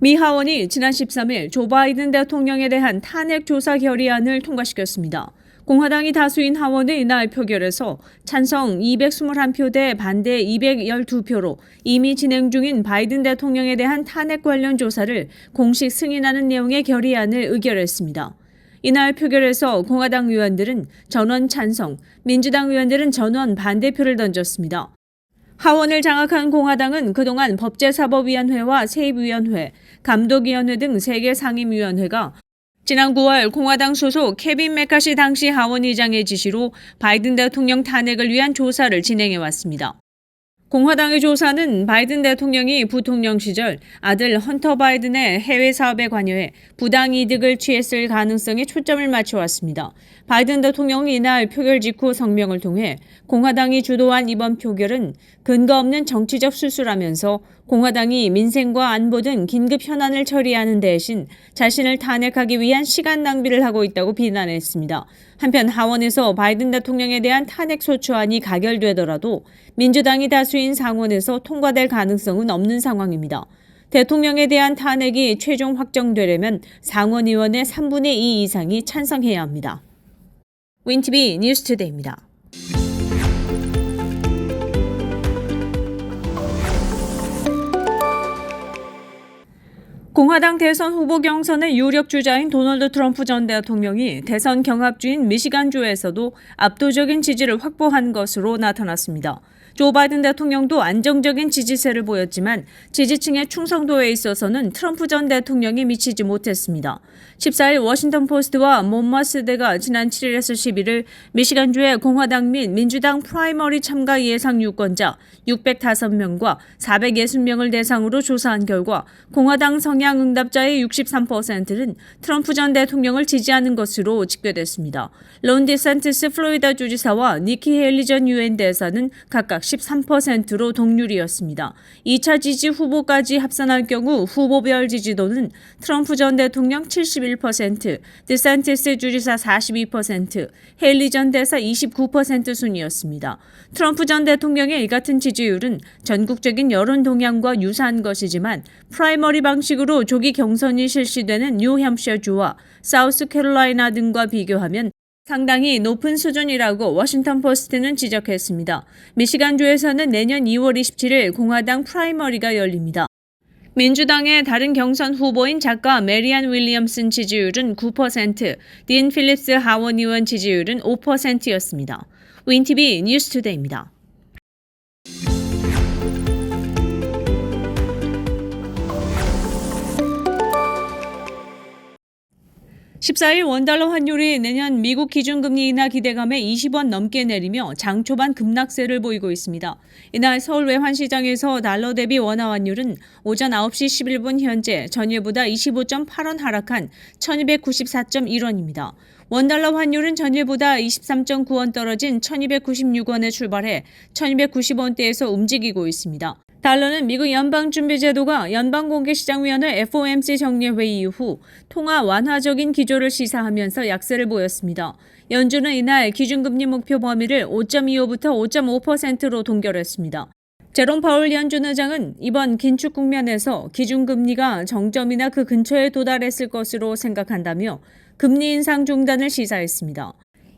미 하원이 지난 13일 조 바이든 대통령에 대한 탄핵 조사 결의안을 통과시켰습니다. 공화당이 다수인 하원의 이날 표결에서 찬성 221표 대 반대 212표로 이미 진행 중인 바이든 대통령에 대한 탄핵 관련 조사를 공식 승인하는 내용의 결의안을 의결했습니다. 이날 표결에서 공화당 의원들은 전원 찬성, 민주당 의원들은 전원 반대표를 던졌습니다. 하원을 장악한 공화당은 그동안 법제사법위원회와 세입위원회, 감독위원회 등 3개 상임위원회가 지난 9월 공화당 소속 케빈 메카시 당시 하원의장의 지시로 바이든 대통령 탄핵을 위한 조사를 진행해왔습니다. 공화당의 조사는 바이든 대통령이 부통령 시절 아들 헌터 바이든의 해외 사업에 관여해 부당 이득을 취했을 가능성에 초점을 맞춰왔습니다. 바이든 대통령이 이날 표결 직후 성명을 통해 공화당이 주도한 이번 표결은 근거 없는 정치적 수수라면서 공화당이 민생과 안보 등 긴급 현안을 처리하는 대신 자신을 탄핵하기 위한 시간 낭비를 하고 있다고 비난했습니다. 한편 하원에서 바이든 대통령에 대한 탄핵 소추안이 가결되더라도 민주당이 다수인 상원에서 통과될 가능성은 없는 상황입니다. 대통령에 대한 탄핵이 최종 확정되려면 상원의원의 3분의 2 이상이 찬성해야 합니다. 윈티비 뉴스투데이입니다. 공화당 대선 후보 경선의 유력 주자인 도널드 트럼프 전 대통령이 대선 경합주인 미시간주에서도 압도적인 지지를 확보한 것으로 나타났습니다. 조 바이든 대통령도 안정적인 지지세를 보였지만 지지층의 충성도에 있어서는 트럼프 전 대통령이 미치지 못했습니다. 14일 워싱턴 포스트와 몬머스대가 지난 7일에서 11일 미시간주의 공화당 및 민주당 프라이머리 참가 예상 유권자 605명과 460명을 대상으로 조사한 결과 공화당 성향 응답자의 63%는 트럼프 전 대통령을 지지하는 것으로 집계됐습니다. 론 디샌티스 플로리다 주지사와 니키 헤일리 전 유엔 대사는 각각 13%로 동률이었습니다. 2차 지지 후보까지 합산할 경우 후보별 지지도는 트럼프 전 대통령 71%, 디샌티스 주지사 42%, 헤일리 전 대사 29% 순이었습니다. 트럼프 전 대통령의 이 같은 지지율은 전국적인 여론 동향과 유사한 것이지만 프라이머리 방식으로 조기 경선이 실시되는 뉴햄셔주와 사우스캐롤라이나 등과 비교하면 상당히 높은 수준이라고 워싱턴 포스트는 지적했습니다. 미시간주에서는 내년 2월 27일 공화당 프라이머리가 열립니다. 민주당의 다른 경선 후보인 작가 메리안 윌리엄슨 지지율은 9%, 딘 필립스 하원 의원 지지율은 5%였습니다. 윈티비 뉴스투데이입니다. 14일 원달러 환율이 내년 미국 기준금리 인하 기대감에 20원 넘게 내리며 장 초반 급락세를 보이고 있습니다. 이날 서울 외환시장에서 달러 대비 원화 환율은 오전 9시 11분 현재 전일보다 25.8원 하락한 1294.1원입니다. 원달러 환율은 전일보다 23.9원 떨어진 1296원에 출발해 1290원대에서 움직이고 있습니다. 달러는 미국 연방준비제도가 연방공개시장위원회 FOMC 정례회의 이후 통화 완화적인 기조를 시사하면서 약세를 보였습니다. 연준은 이날 기준금리 목표 범위를 5.25부터 5.5%로 동결했습니다. 제롬 파월 연준 의장은 이번 긴축 국면에서 기준금리가 정점이나 그 근처에 도달했을 것으로 생각한다며 금리 인상 중단을 시사했습니다.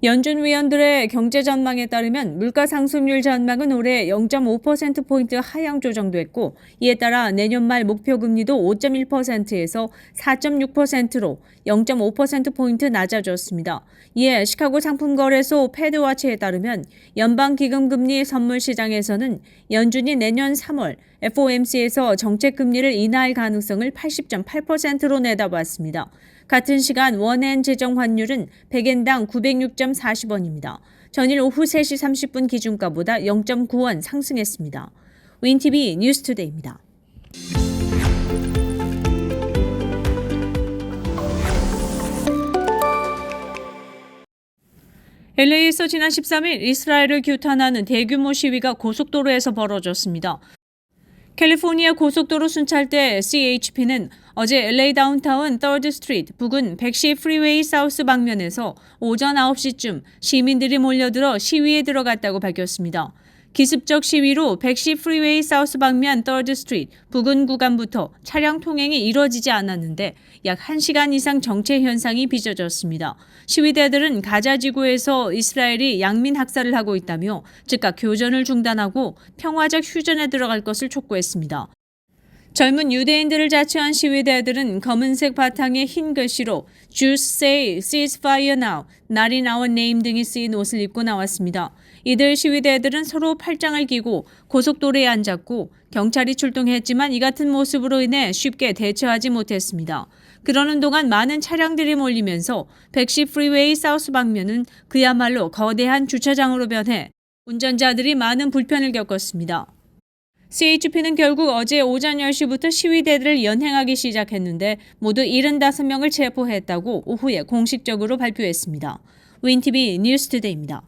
연준 위원들의 경제 전망에 따르면 물가 상승률 전망은 올해 0.5%포인트 하향 조정됐고 이에 따라 내년 말 목표 금리도 5.1%에서 4.6%로 0.5%포인트 낮아졌습니다. 이에 시카고 상품거래소 패드와치에 따르면 연방기금금리 선물 시장에서는 연준이 내년 3월 FOMC에서 정책금리를 인하할 가능성을 80.8%로 내다봤습니다. 같은 시간 원엔 재정 환율은 100엔당 906.40원입니다. 전일 오후 3시 30분 기준가보다 0.9원 상승했습니다. 윈티비 뉴스투데이입니다. LA에서 지난 13일 이스라엘을 규탄하는 대규모 시위가 고속도로에서 벌어졌습니다. 캘리포니아 고속도로 순찰대 CHP는 어제 LA 다운타운 3rd 스트리트 부근 110 프리웨이 사우스 방면에서 오전 9시쯤 시민들이 몰려들어 시위에 들어갔다고 밝혔습니다. 기습적 시위로 110 프리웨이 사우스 방면 3rd 스트리트 부근 구간부터 차량 통행이 이뤄지지 않았는데 약 1시간 이상 정체 현상이 빚어졌습니다. 시위대들은 가자 지구에서 이스라엘이 양민 학살을 하고 있다며 즉각 교전을 중단하고 평화적 휴전에 들어갈 것을 촉구했습니다. 젊은 유대인들을 자처한 시위대들은 검은색 바탕에 흰 글씨로 Jews say ceasefire now, not in our name 등이 쓰인 옷을 입고 나왔습니다. 이들 시위대들은 서로 팔짱을 끼고 고속도로에 앉았고 경찰이 출동했지만 이 같은 모습으로 인해 쉽게 대처하지 못했습니다. 그러는 동안 많은 차량들이 몰리면서 110 프리웨이 사우스 방면은 그야말로 거대한 주차장으로 변해 운전자들이 많은 불편을 겪었습니다. CHP는 결국 어제 오전 10시부터 시위대들을 연행하기 시작했는데 모두 75명을 체포했다고 오후에 공식적으로 발표했습니다. 윈TV 뉴스투데이입니다.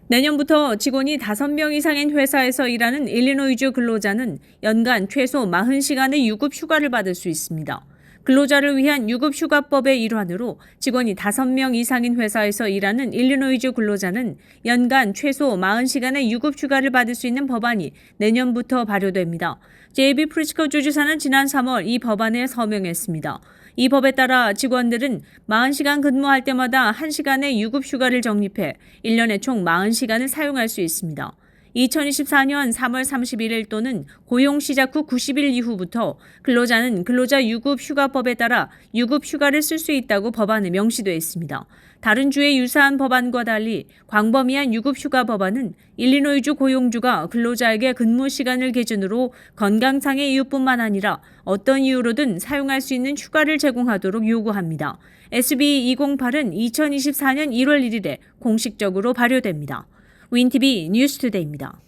내년부터 직원이 5명 이상인 회사에서 일하는 일리노이주 근로자는 연간 최소 40시간의 유급 휴가를 받을 수 있습니다. 근로자를 위한 유급휴가법의 일환으로 직원이 5명 이상인 회사에서 일하는 일리노이주 근로자는 연간 최소 40시간의 유급휴가를 받을 수 있는 법안이 내년부터 발효됩니다. 제이비 프리츠커 주지사는 지난 3월 이 법안에 서명했습니다. 이 법에 따라 직원들은 40시간 근무할 때마다 1시간의 유급휴가를 적립해 1년에 총 40시간을 사용할 수 있습니다. 2024년 3월 31일 또는 고용 시작 후 90일 이후부터 근로자는 근로자 유급휴가법에 따라 유급휴가를 쓸 수 있다고 법안에 명시되어 있습니다. 다른 주의 유사한 법안과 달리 광범위한 유급휴가 법안은 일리노이주 고용주가 근로자에게 근무 시간을 기준으로 건강상의 이유뿐만 아니라 어떤 이유로든 사용할 수 있는 휴가를 제공하도록 요구합니다. SB 208은 2024년 1월 1일에 공식적으로 발효됩니다. 윈TV 뉴스투데이입니다.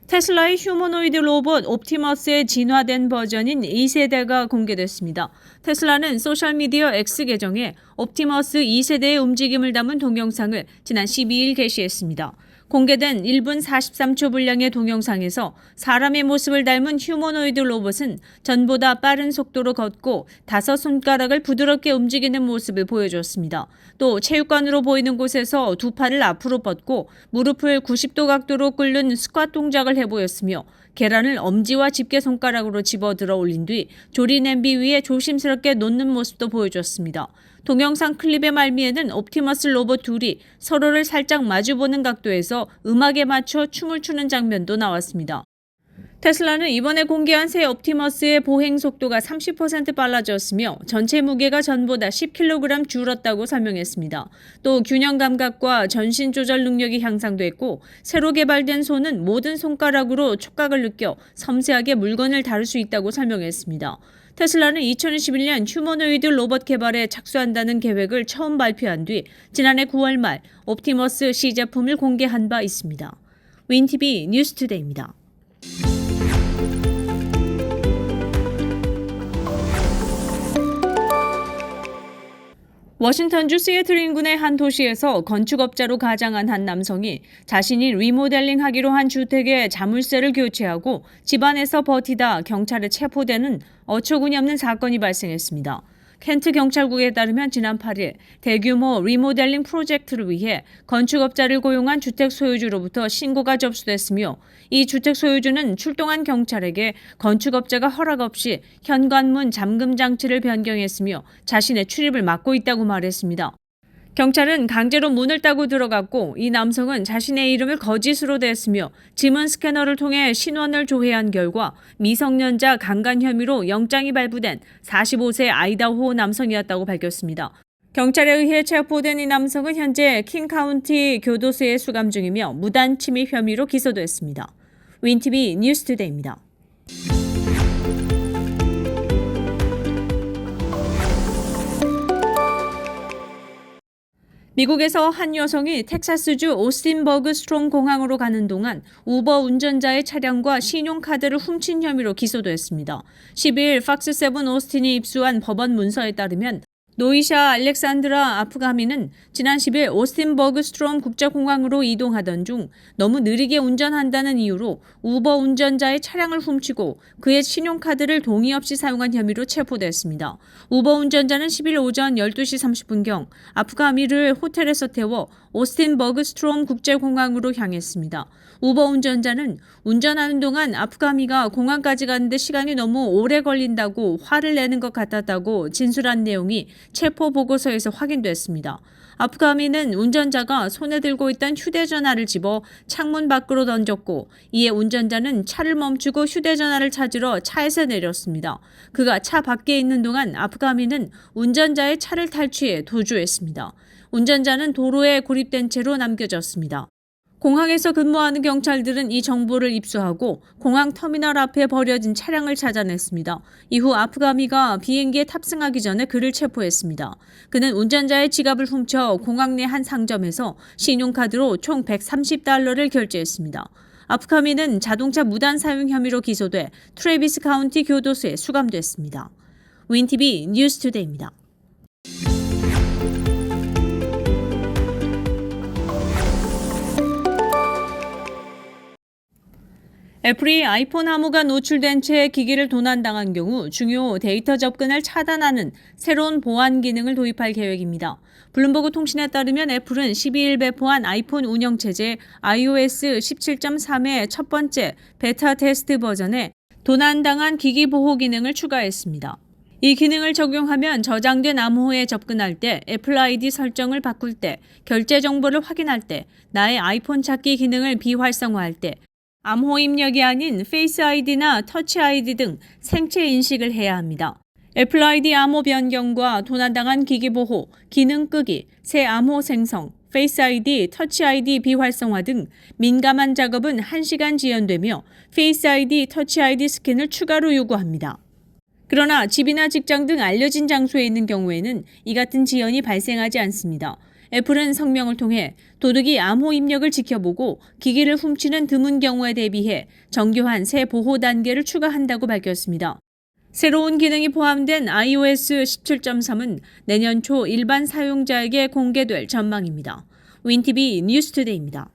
테슬라의 휴머노이드 로봇 옵티머스의 진화된 버전인 2세대가 공개됐습니다. 테슬라는 소셜미디어 X 계정에 옵티머스 2세대의 움직임을 담은 동영상을 지난 12일 게시했습니다. 공개된 1분 43초 분량의 동영상에서 사람의 모습을 닮은 휴머노이드 로봇은 전보다 빠른 속도로 걷고 5손가락을 부드럽게 움직이는 모습을 보여줬습니다. 또 체육관으로 보이는 곳에서 두 팔을 앞으로 뻗고 무릎을 90도 각도로 꿇는 스쿼트 동작을 해보였으며 계란을 엄지와 집게손가락으로 집어들어 올린 뒤 조리 냄비 위에 조심스럽게 놓는 모습도 보여줬습니다. 동영상 클립의 말미에는 옵티머스 로봇 둘이 서로를 살짝 마주보는 각도에서 음악에 맞춰 춤을 추는 장면도 나왔습니다. 테슬라는 이번에 공개한 새 옵티머스의 보행 속도가 30% 빨라졌으며 전체 무게가 전보다 10kg 줄었다고 설명했습니다. 또 균형 감각과 전신 조절 능력이 향상됐고 새로 개발된 손은 모든 손가락으로 촉각을 느껴 섬세하게 물건을 다룰 수 있다고 설명했습니다. 테슬라는 2021년 휴머노이드 로봇 개발에 착수한다는 계획을 처음 발표한 뒤 지난해 9월 말 옵티머스 시제품을 공개한 바 있습니다. 윈TV 뉴스투데이입니다. 워싱턴주 시애틀 인근의 한 도시에서 건축업자로 가장한 한 남성이 자신이 리모델링하기로 한 주택의 자물쇠를 교체하고 집안에서 버티다 경찰에 체포되는 어처구니 없는 사건이 발생했습니다. 켄트 경찰국에 따르면 지난 8일 대규모 리모델링 프로젝트를 위해 건축업자를 고용한 주택 소유주로부터 신고가 접수됐으며 이 주택 소유주는 출동한 경찰에게 건축업자가 허락 없이 현관문 잠금 장치를 변경했으며 자신의 출입을 막고 있다고 말했습니다. 경찰은 강제로 문을 따고 들어갔고 이 남성은 자신의 이름을 거짓으로 댔으며 지문 스캐너를 통해 신원을 조회한 결과 미성년자 강간 혐의로 영장이 발부된 45세 아이다호 남성이었다고 밝혔습니다. 경찰에 의해 체포된 이 남성은 현재 킹카운티 교도소에 수감 중이며 무단 침입 혐의로 기소됐습니다. 윈TV 뉴스투데이입니다. 미국에서 한 여성이 텍사스주 오스틴버그 스트롱 공항으로 가는 동안 우버 운전자의 차량과 신용카드를 훔친 혐의로 기소됐습니다. 12일 팍스7 오스틴이 입수한 법원 문서에 따르면 노이샤 알렉산드라 아프가미는 지난 10일 오스틴 버그스트롬 국제공항으로 이동하던 중 너무 느리게 운전한다는 이유로 우버 운전자의 차량을 훔치고 그의 신용카드를 동의 없이 사용한 혐의로 체포됐습니다. 우버 운전자는 10일 오전 12시 30분경 아프가미를 호텔에서 태워 오스틴 버그스트롬 국제공항으로 향했습니다. 우버 운전자는 운전하는 동안 아프가미가 공항까지 가는데 시간이 너무 오래 걸린다고 화를 내는 것 같았다고 진술한 내용이 체포 보고서에서 확인됐습니다. 아프가미는 운전자가 손에 들고 있던 휴대전화를 집어 창문 밖으로 던졌고 이에 운전자는 차를 멈추고 휴대전화를 찾으러 차에서 내렸습니다. 그가 차 밖에 있는 동안 아프가미는 운전자의 차를 탈취해 도주했습니다. 운전자는 도로에 고립된 채로 남겨졌습니다. 공항에서 근무하는 경찰들은 이 정보를 입수하고 공항 터미널 앞에 버려진 차량을 찾아냈습니다. 이후 아프가미가 비행기에 탑승하기 전에 그를 체포했습니다. 그는 운전자의 지갑을 훔쳐 공항 내 한 상점에서 신용카드로 총 $130를 결제했습니다. 아프가미는 자동차 무단 사용 혐의로 기소돼 트래비스 카운티 교도소에 수감됐습니다. 윈티비 뉴스투데이입니다. 애플이 아이폰 암호가 노출된 채 기기를 도난당한 경우 중요 데이터 접근을 차단하는 새로운 보안 기능을 도입할 계획입니다. 블룸버그 통신에 따르면 애플은 12일 배포한 아이폰 운영체제 iOS 17.3의 첫 번째 베타 테스트 버전에 도난당한 기기 보호 기능을 추가했습니다. 이 기능을 적용하면 저장된 암호에 접근할 때, 애플 아이디 설정을 바꿀 때, 결제 정보를 확인할 때, 나의 아이폰 찾기 기능을 비활성화할 때, 암호 입력이 아닌 페이스 아이디나 터치 아이디 등 생체 인식을 해야 합니다. 애플 아이디 암호 변경과 도난당한 기기 보호, 기능 끄기, 새 암호 생성, 페이스 아이디, 터치 아이디 비활성화 등 민감한 작업은 1시간 지연되며 페이스 아이디, 터치 아이디 스캔을 추가로 요구합니다. 그러나 집이나 직장 등 알려진 장소에 있는 경우에는 이 같은 지연이 발생하지 않습니다. 애플은 성명을 통해 도둑이 암호 입력을 지켜보고 기기를 훔치는 드문 경우에 대비해 정교한 새 보호 단계를 추가한다고 밝혔습니다. 새로운 기능이 포함된 iOS 17.3은 내년 초 일반 사용자에게 공개될 전망입니다. 윈티비 뉴스투데이입니다.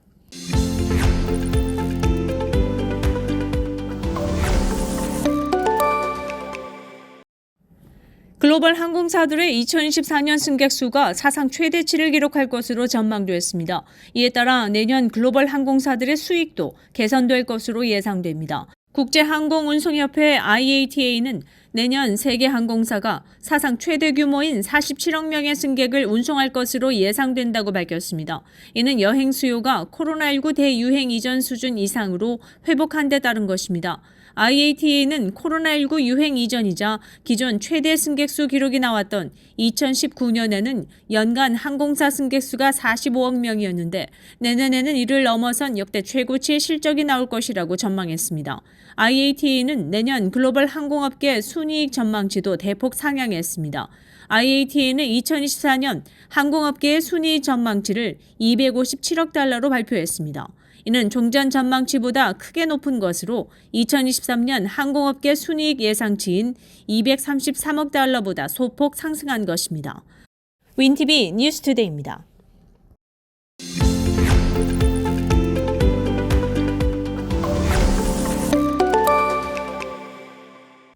글로벌 항공사들의 2024년 승객 수가 사상 최대치를 기록할 것으로 전망됐습니다. 이에 따라 내년 글로벌 항공사들의 수익도 개선될 것으로 예상됩니다. 국제항공운송협회 IATA는 내년 세계 항공사가 사상 최대 규모인 47억 명의 승객을 운송할 것으로 예상된다고 밝혔습니다. 이는 여행 수요가 코로나19 대유행 이전 수준 이상으로 회복한 데 따른 것입니다. IATA는 코로나19 유행 이전이자 기존 최대 승객수 기록이 나왔던 2019년에는 연간 항공사 승객수가 45억 명이었는데 내년에는 이를 넘어선 역대 최고치의 실적이 나올 것이라고 전망했습니다. IATA는 내년 글로벌 항공업계 순이익 전망치도 대폭 상향했습니다. IATA는 2024년 항공업계의 순이익 전망치를 257억 달러로 발표했습니다. 이는 종전 전망치보다 크게 높은 것으로 2023년 항공업계 순이익 예상치인 233억 달러보다 소폭 상승한 것입니다. 윈티비 뉴스투데이입니다.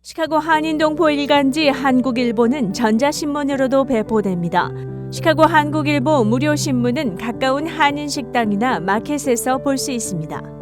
시카고 한인동포 일간지 한국일보는 전자신문으로도 배포됩니다. 시카고 한국일보 무료 신문은 가까운 한인식당이나 마켓에서 볼 수 있습니다.